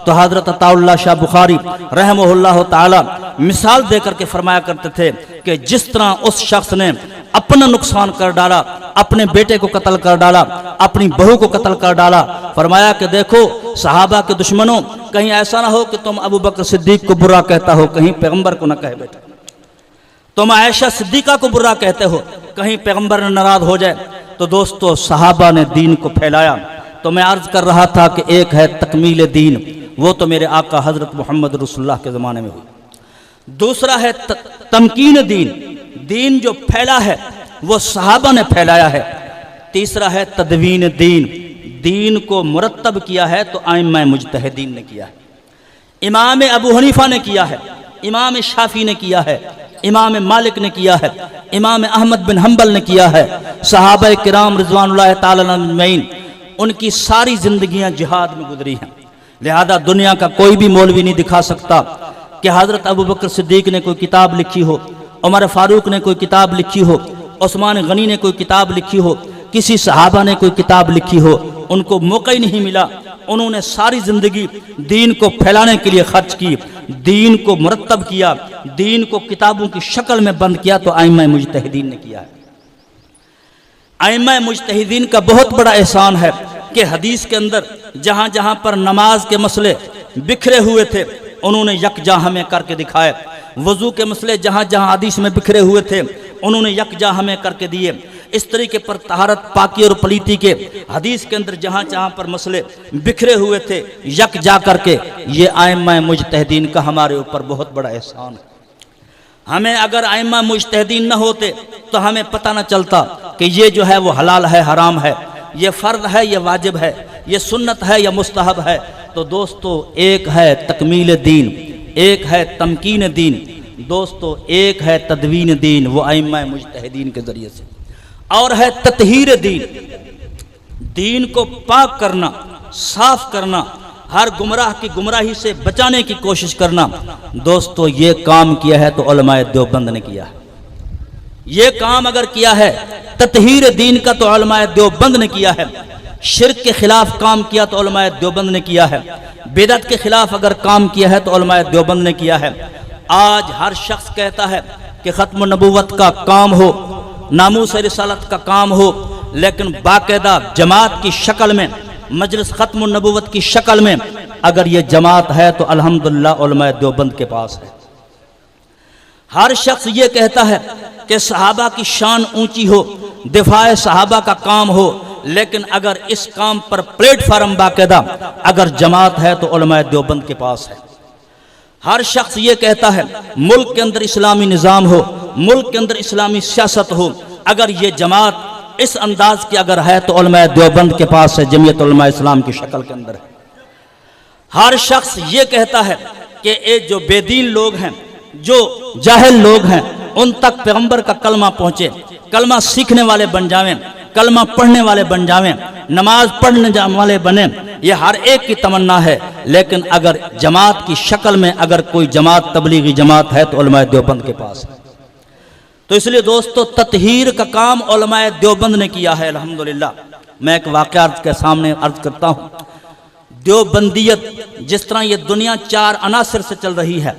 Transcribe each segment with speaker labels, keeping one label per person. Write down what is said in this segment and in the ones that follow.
Speaker 1: तो हजरत अताउल्लाह शाह बुखारी रहमहुल्लाह ताला मिसाल देकर के फरमाया करते थे कि जिस तरह उस शख्स ने अपना नुकसान कर डाला, अपने बेटे को कत्ल कर डाला, अपनी बहू को कत्ल कर डाला, फरमाया कि देखो सहाबा के दुश्मनों, कहीं ऐसा ना हो कि तुम अबू बकर सिद्दीक को बुरा कहता हो, कहीं पैगंबर को ना कहे बेटा। तुम आयशा सिद्दीका को बुरा कहते हो, कहीं पैगंबर नाराज हो जाए। तो दोस्तों सहाबा ने दीन को फैलाया। तो मैं अर्ज कर रहा था कि एक है तकमील दीन, वो तो मेरे आका हजरत मोहम्मद रसूलुल्लाह के ज़माने में हुई। दूसरा है तमकीन दीन, दीन जो फैला है वो सहाबा ने फैलाया है। तीसरा है तदवीन दीन, दीन को मुरत्तब किया है तो आइम्मा मुज्तहिदीन ने किया है। इमाम अबू हनीफा ने किया है, इमाम शाफी ने किया है, इमाम मालिक ने किया है, इमाम अहमद बिन हम्बल ने किया है। सहाबा किराम रिज़वानुल्लाह ताला अजमईन उनकी सारी जिंदगियां जिहाद में गुजरी हैं। लिहाजा दुनिया का कोई भी मौलवी नहीं दिखा सकता कि हजरत अबू बकर सिद्दीक ने कोई किताब लिखी हो, उमर फारूक ने कोई किताब लिखी हो, उस्मान गनी ने कोई किताब लिखी हो, किसी सहाबा ने कोई किताब लिखी हो। उनको मौका ही नहीं मिला। उन्होंने सारी जिंदगी दीन को फैलाने के लिए खर्च की, दीन को मुरत्तब किया, दीन को किताबों की शक्ल में बंद किया तो आइम्मा मुज्तहिदीन ने किया है। आइम्मा मुज्तहिदीन का बहुत बड़ा एहसान है कि हदीस के अंदर जहाँ जहाँ पर नमाज के मसले बिखरे हुए थे उन्होंने यकजा हमें करके दिखाए। वजू के मसले जहाँ जहाँ हदीस में बिखरे हुए थे उन्होंने यकजा हमें करके दिए। इस तरीके पर तहारत, पाकी और पलीती के हदीस के अंदर जहाँ जहाँ पर मसले बिखरे हुए थे यकजा करके, ये आइम्मा मुज्तहिदीन का हमारे ऊपर बहुत बड़ा एहसान है। हमें अगर आइम्मा मुज्तहिदीन न होते तो हमें पता न चलता कि ये जो है वो हलाल है, हराम है, ये फ़र्द है, ये वाजिब है, ये सुन्नत है या मुस्तहब है। तो दोस्तों एक है तकमील दीन, एक है तमकीन दीन, दोस्तों एक है तदवीन दीन, वो आइम्मा मुज्तहिदीन के ज़रिए से, और है ततहीर दीन, दीन को पाक करना, साफ करना, हर गुमराह की गुमराही से बचाने की कोशिश करना। दोस्तों ये काम किया है तो उलमाए देवबंद ने किया है। ये काम अगर किया है ततहीर दीन का तो उलमाए देवबंद ने किया है। शिर्क के खिलाफ काम किया तो उलमाए देवबंद ने किया है। बिदअत के खिलाफ अगर काम किया है तो उलमाए देवबंद ने किया है। आज हर शख्स कहता है कि ख़त्म नबूवत का काम हो, नामूस रिसालत का काम हो, लेकिन बाकायदा जमात की शक्ल में, मजलिस ख़त्म नबूवत की शक्ल में अगर ये जमात है तो अल्हम्दुलिल्लाह उलमाए देवबंद के पास है। हर शख्स ये कहता है कि सहाबा की शान ऊंची हो, दिफाए सहाबा का काम हो, लेकिन अगर इस काम पर प्लेटफार्म बाकायदा अगर जमात है तो उलमाए देवबंद के पास है। हर शख्स ये कहता है मुल्क के अंदर इस्लामी निज़ाम हो, मुल्क के अंदर इस्लामी सियासत हो, अगर ये जमात इस अंदाज की अगर है तो उलमाए देवबंद के पास है, जमीयत उलमा इस्लाम की शक्ल के अंदर है। हर शख्स ये कहता है कि ये जो बेदीन लोग हैं, जो जाहिल लोग हैं, उन तक पैगंबर का कलमा पहुंचे, कलमा सीखने वाले बन जावें, कलमा पढ़ने वाले बन जावें, नमाज पढ़ने वाले बने, ये हर एक की तमन्ना है। लेकिन अगर जमात की शक्ल में अगर कोई जमात तबलीगी जमात है तो उलमाए देवबंद के पास है। तो इसलिए दोस्तों ततहीर का काम उलमाए देवबंद ने किया है अल्हम्दुलिल्लाह। मैं एक वाक़या के सामने अर्ज करता हूँ। देवबंदियत जिस तरह ये दुनिया चार अनासर से चल रही है,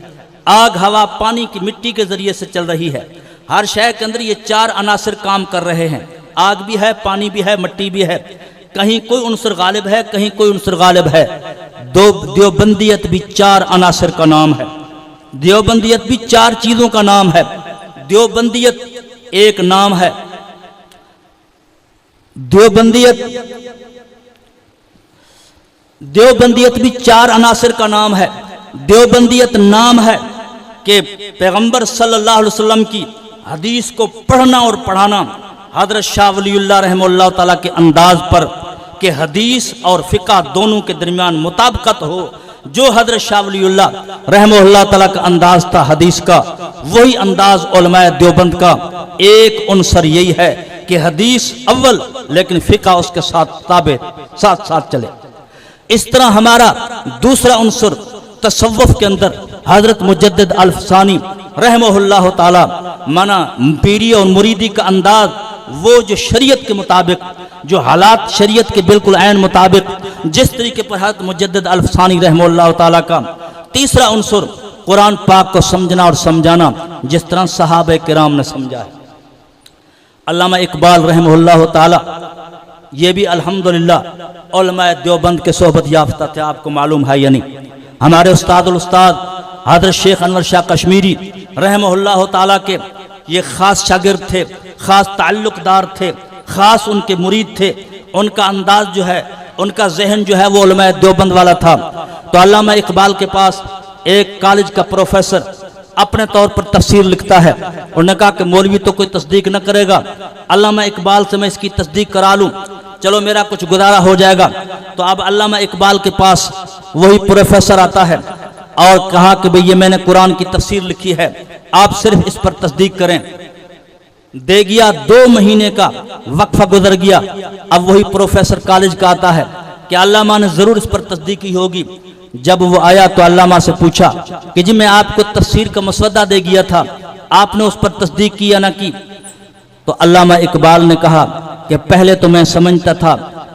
Speaker 1: आग, हवा, पानी की मिट्टी के ज़रिए से चल रही है, हर शय के अंदर ये चार अनासर काम कर रहे हैं। आग भी है, पानी भी है, मिट्टी भी है, कहीं कोई उनसर गालिब है, कहीं कोई उनसर गालिब है। देवबंदियत भी चार अनासर का नाम है, देवबंदियत भी चार चीज़ों का नाम है। देवबंदियत एक नाम है, देवबंदियत भी चार अनासर का नाम है। देवबंदियत नाम है कि पैगंबर सल्लल्लाहु अलैहि वसल्लम की हदीस को पढ़ना और पढ़ाना। हज़रत शाह वलीउल्लाह रहमतुल्लाह ताला के अंदाज पर कि हदीस और फ़िक़्ह दोनों के दरमियान मुताबिकत हो, जो हज़रत शाह वलीउल्लाह रहमतुल्लाह ताला का अंदाज था हदीस का, वही अंदाज उलमाए देवबंद का। एक उनसर यही है कि हदीस अव्वल, लेकिन फ़िक़्ह उसके साथ साथ चले। इस तरह हमारा दूसरा उनसर तसव्वुफ़ के अंदर हज़रत मुजद्दिद अल-अफ़सानी रहमतुल्लाह ताला, माना पीरी और मुरीदी का अंदाज, वो जो शरीयत के मुताबिक, जो हालात शरीयत के बिल्कुल ऐन मुताबिक जिस तरीके पर हज़रत मुजद्दिद अल-अफ़सानी रहमतुल्लाह ताला का तीसरा उन्सुर कुरान पाक को समझना और समझाना, जिस तरह सहाबा किराम ने समझा है। अल्लामा इकबाल रहमतुल्लाह ताला ये भी अल्हम्दुलिल्लाह उलमाए देवबंद के सोहबत याफ्ता थे, आपको मालूम है या नहीं। हमारे उस्ताद हज़रत शेख अनवर शाह कश्मीरी रहमतुल्लाह ताला के ये ख़ास शागिर्द थे, ख़ास ताल्लुक़दार थे, ख़ास उनके मुरीद थे। उनका अंदाज जो है, उनका जहन जो है वो उलमाए देवबंद वाला था। तो अल्लामा इकबाल के पास एक कॉलेज का प्रोफेसर अपने तौर पर तफसीर लिखता है। उन्होंने कहा कि मौलवी तो कोई तस्दीक न करेगा, अल्लामा इकबाल से मैं इसकी तस्दीक करा लूँ, चलो मेरा कुछ गुजारा हो जाएगा। तो अब अल्लामा इकबाल के पास वही प्रोफेसर आता है और कहा कि भाई ये मैंने कुरान की तफसीर लिखी है, आप सिर्फ इस पर तस्दीक करें। दे गया, 2 महीने का वक्फा गुजर गया। अब वही प्रोफेसर कॉलेज का आता है कि अल्लामा ने जरूर इस पर तस्दीक की होगी। जब वो आया तो अल्लामा से पूछा कि जी मैं आपको तफसीर का मसवदा दे गया था, आपने उस पर तस्दीक की या ना की? तो अल्लामा इकबाल ने कहा कि पहले तो मैं समझता था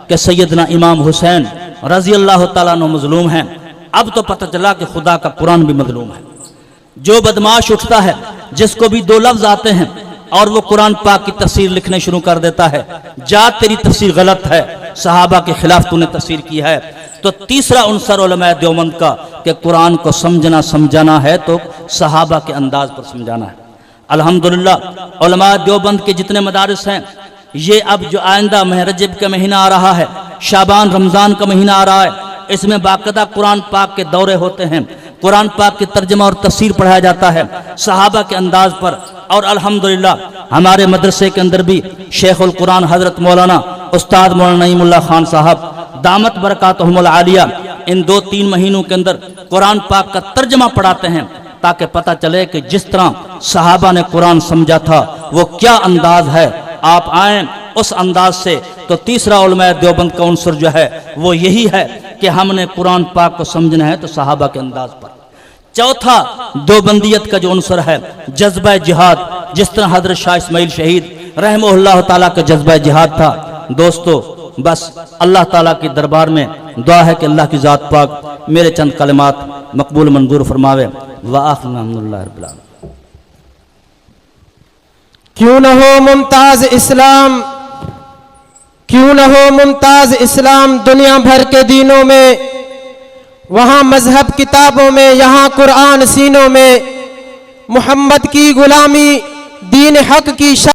Speaker 1: कि सैयदना इमाम हुसैन रजी अल्लाह तआला अन्हु मजलूम हैं, अब तो पता चला कि खुदा का कुरान भी मजलूम है। जो बदमाश उठता है, जिसको भी 2 लफ्ज आते हैं और वो कुरान पाक की तफसीर लिखने शुरू कर देता है, जा तेरी तफसीर गलत है, सहाबा के खिलाफ तूने तफसीर की है। तो तीसरा उन्सर उलमाए देवबंद का कि कुरान को समझना समझाना है तो सहाबा के अंदाज पर समझाना है। अल्हम्दुलिल्लाह उलमाए देवबंद के जितने मदारिस हैं, ये अब जो आइंदा माह रजब का महीना आ रहा है, शाबान रमज़ान का महीना आ रहा है, इसमें बाकायदा कुरान पाक के दौरे होते हैं, कुरान पाक के तर्जमा और तफसीर पढ़ाया जाता है सहाबा के अंदाज पर। और अल्हम्दुलिल्लाह हमारे मदरसे के अंदर भी शेखुल कुरान हज़रत मौलाना उस्ताद मौलाना नईमुल्लाह खान साहब दामत बरकातहुमुल आलिया इन 2-3 महीनों के अंदर कुरान पाक का तर्जमा पढ़ाते हैं, ताकि पता चले कि जिस तरह सहाबा ने कुरान समझा था वो क्या अंदाज है। आप आए उस अंदाज से। तो तीसरा उलमाए देवबंद का उन्सर जो है वो यही है कि हमने कुरान पाक को समझना है तो सहाबा के अंदाज पर। चौथा देवबंदियत का जो उन्सर है जज्बा जिहाद, जिस तरह हजरत शाह इस्माइल शहीद रहमतुल्लाह ताला का जज्बा जिहाद था। दोस्तों बस अल्लाह ताला के दरबार में दुआ है कि अल्लाह की ज़ात पाक मेरे चंद कलिमात मकबूल मंजूर फरमावे। व आखिर अल्हम्दुलिल्लाह रब्बिल आलमीन।
Speaker 2: क्यों न हो मुमताज इस्लाम, क्यों न हो मुमताज इस्लाम दुनिया भर के दीनों में, वहाँ मजहब किताबों में, यहाँ कुरान सीनों में, मोहम्मद की गुलामी दीन हक की